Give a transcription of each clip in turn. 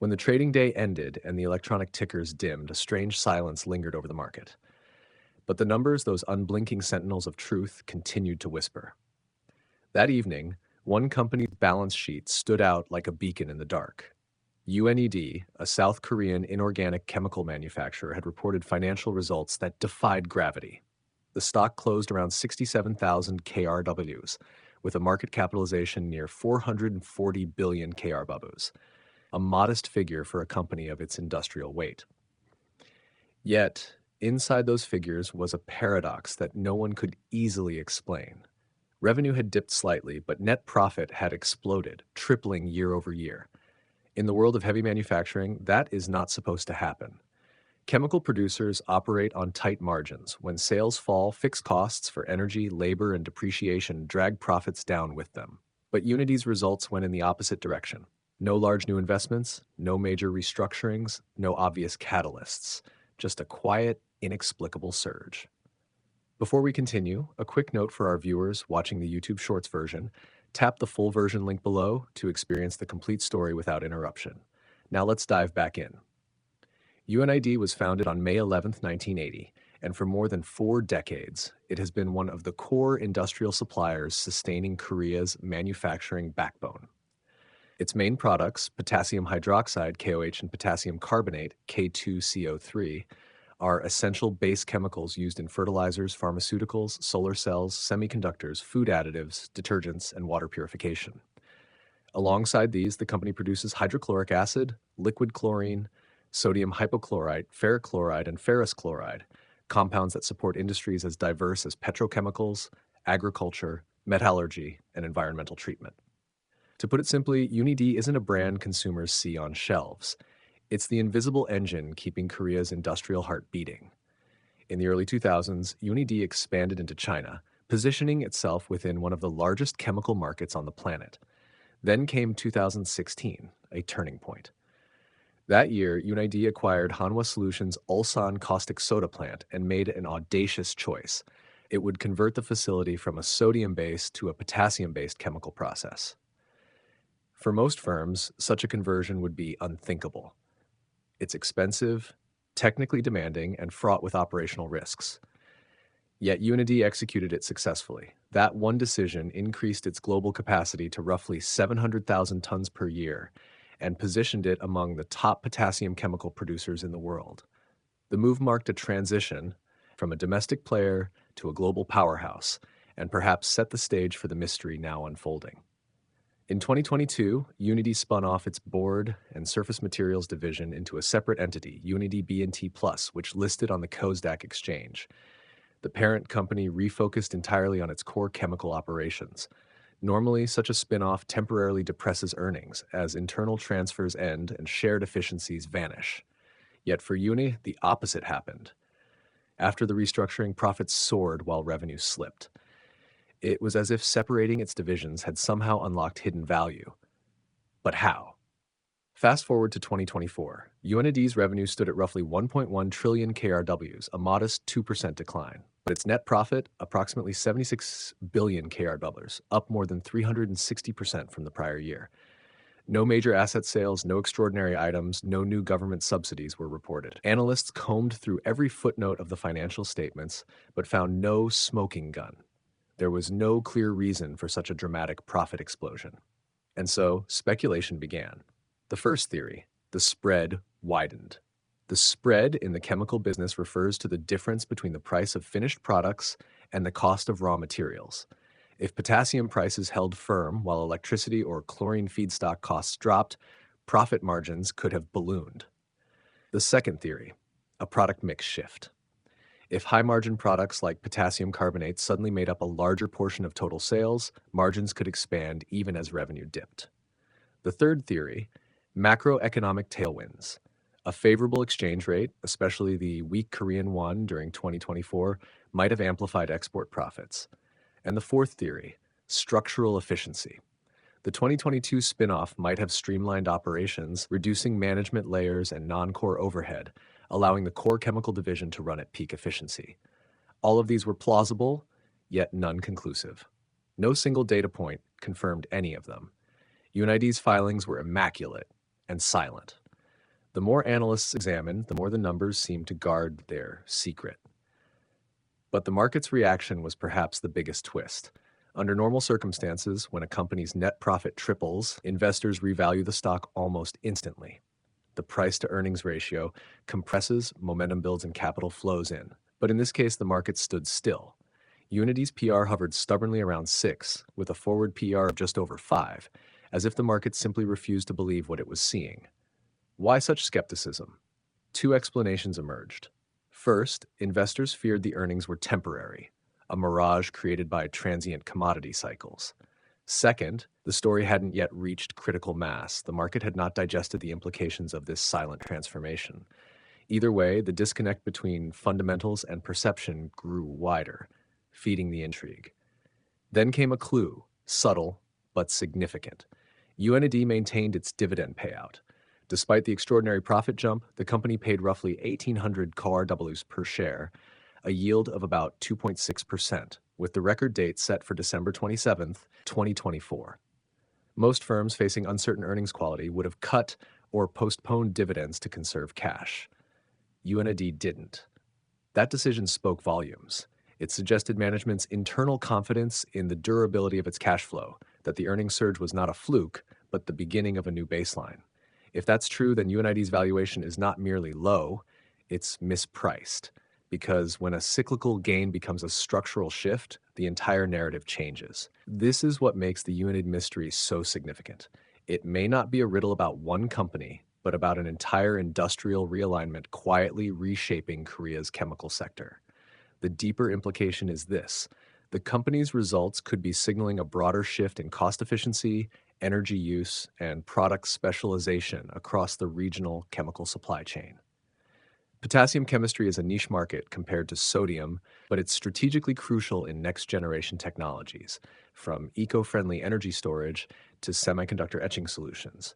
When the trading day ended and the electronic tickers dimmed, a strange silence lingered over the market. But the numbers, those unblinking sentinels of truth, continued to whisper. That evening, one company's balance sheet stood out like a beacon in the dark. UNED, a South Korean inorganic chemical manufacturer, had reported financial results that defied gravity. The stock closed around 67,000 KRWs, with a market capitalization near 440 billion KRWs, a modest figure for a company of its industrial weight. Yet, inside those figures was a paradox that no one could easily explain. Revenue had dipped slightly, but net profit had exploded, tripling year over year. In the world of heavy manufacturing, that is not supposed to happen. Chemical producers operate on tight margins. When sales fall, fixed costs for energy, labor, and depreciation drag profits down with them. But UNID's results went in the opposite direction. No large new investments, no major restructurings, no obvious catalysts. Just a quiet, inexplicable surge. Before we continue, a quick note for our viewers watching the YouTube Shorts version. Tap the full version link below to experience the complete story without interruption. Now let's dive back in. UNID was founded on May 11, 1980, and for more than 4 decades, it has been one of the core industrial suppliers sustaining Korea's manufacturing backbone. Its main products, potassium hydroxide, KOH, and potassium carbonate, K2CO3, are essential base chemicals used in fertilizers, pharmaceuticals, solar cells, semiconductors, food additives, detergents, and water purification. Alongside these, the company produces hydrochloric acid, liquid chlorine, sodium hypochlorite, ferric chloride, and ferrous chloride, compounds that support industries as diverse as petrochemicals, agriculture, metallurgy, and environmental treatment. To put it simply, UNID isn't a brand consumers see on shelves. It's the invisible engine keeping Korea's industrial heart beating. In the early 2000s, UNID expanded into China, positioning itself within one of the largest chemical markets on the planet. Then came 2016, a turning point. That year, UNID acquired Hanwha Solutions' Ulsan caustic soda plant and made an audacious choice. It would convert the facility from a sodium-based to a potassium-based chemical process. For most firms, such a conversion would be unthinkable. It's expensive, technically demanding, and fraught with operational risks. Yet UNID executed it successfully. That one decision increased its global capacity to roughly 700,000 tons per year and positioned it among the top potassium chemical producers in the world. The move marked a transition from a domestic player to a global powerhouse and perhaps set the stage for the mystery now unfolding. In 2022, UNID spun off its board and surface materials division into a separate entity, UNID B&T Plus, which listed on the Kosdaq exchange. The parent company refocused entirely on its core chemical operations. Normally, such a spin-off temporarily depresses earnings as internal transfers end and shared efficiencies vanish. Yet for UNI, the opposite happened. After the restructuring, profits soared while revenue slipped. It was as if separating its divisions had somehow unlocked hidden value. But how? Fast forward to 2024. UNID's revenue stood at roughly 1.1 trillion KRWs, a modest 2% decline. But its net profit, approximately 76 billion KRWs, up more than 360% from the prior year. No major asset sales, no extraordinary items, no new government subsidies were reported. Analysts combed through every footnote of the financial statements, but found no smoking gun. There was no clear reason for such a dramatic profit explosion. And so, speculation began. The first theory, the spread widened. The spread in the chemical business refers to the difference between the price of finished products and the cost of raw materials. If potassium prices held firm while electricity or chlorine feedstock costs dropped, profit margins could have ballooned. The second theory, a product mix shift. If high-margin products like potassium carbonate suddenly made up a larger portion of total sales, margins could expand even as revenue dipped. The third theory, macroeconomic tailwinds. A favorable exchange rate, especially the weak Korean won during 2024, might have amplified export profits. And the fourth theory, structural efficiency. The 2022 spin-off might have streamlined operations, reducing management layers and non-core overhead, allowing the core chemical division to run at peak efficiency. All of these were plausible, yet none conclusive. No single data point confirmed any of them. UNID's filings were immaculate and silent. The more analysts examined, the more the numbers seemed to guard their secret. But the market's reaction was perhaps the biggest twist. Under normal circumstances, when a company's net profit triples, investors revalue the stock almost instantly. The price-to-earnings ratio compresses, momentum builds, and capital flows in. But in this case, the market stood still. UNID's PR hovered stubbornly around 6, with a forward PR of just over 5, as if the market simply refused to believe what it was seeing. Why such skepticism? Two explanations emerged. First, investors feared the earnings were temporary, a mirage created by transient commodity cycles. Second, the story hadn't yet reached critical mass. The market had not digested the implications of this silent transformation. Either way, the disconnect between fundamentals and perception grew wider, feeding the intrigue. Then came a clue, subtle but significant. UNID maintained its dividend payout. Despite the extraordinary profit jump, the company paid roughly 1,800 KRWs per share, a yield of about 2.6%, with the record date set for December 27, 2024. Most firms facing uncertain earnings quality would have cut or postponed dividends to conserve cash. UNID didn't. That decision spoke volumes. It suggested management's internal confidence in the durability of its cash flow, that the earnings surge was not a fluke, but the beginning of a new baseline. If that's true, then UNID's valuation is not merely low, it's mispriced. Because when a cyclical gain becomes a structural shift, the entire narrative changes. This is what makes the UNID mystery so significant. It may not be a riddle about one company, but about an entire industrial realignment quietly reshaping Korea's chemical sector. The deeper implication is this: the company's results could be signaling a broader shift in cost efficiency, energy use, and product specialization across the regional chemical supply chain. Potassium chemistry is a niche market compared to sodium, but it's strategically crucial in next-generation technologies, from eco-friendly energy storage to semiconductor etching solutions.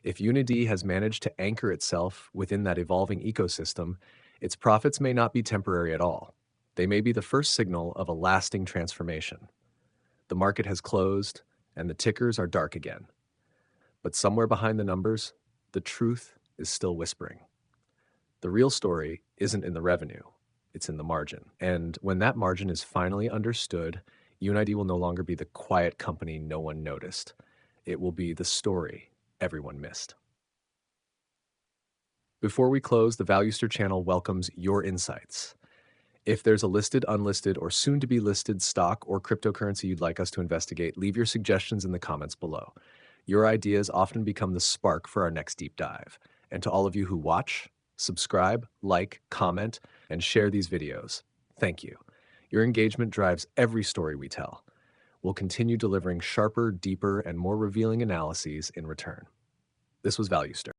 If UNID has managed to anchor itself within that evolving ecosystem, its profits may not be temporary at all. They may be the first signal of a lasting transformation. The market has closed, and the tickers are dark again. But somewhere behind the numbers, the truth is still whispering. The real story isn't in the revenue, it's in the margin. And when that margin is finally understood, UNID will no longer be the quiet company no one noticed. It will be the story everyone missed. Before we close, the Valuester channel welcomes your insights. If there's a listed, unlisted, or soon-to-be listed stock or cryptocurrency you'd like us to investigate, leave your suggestions in the comments below. Your ideas often become the spark for our next deep dive. And to all of you who watch, subscribe, like, comment, and share these videos, thank you. Your engagement drives every story we tell. We'll continue delivering sharper, deeper, and more revealing analyses in return. This was Valuester.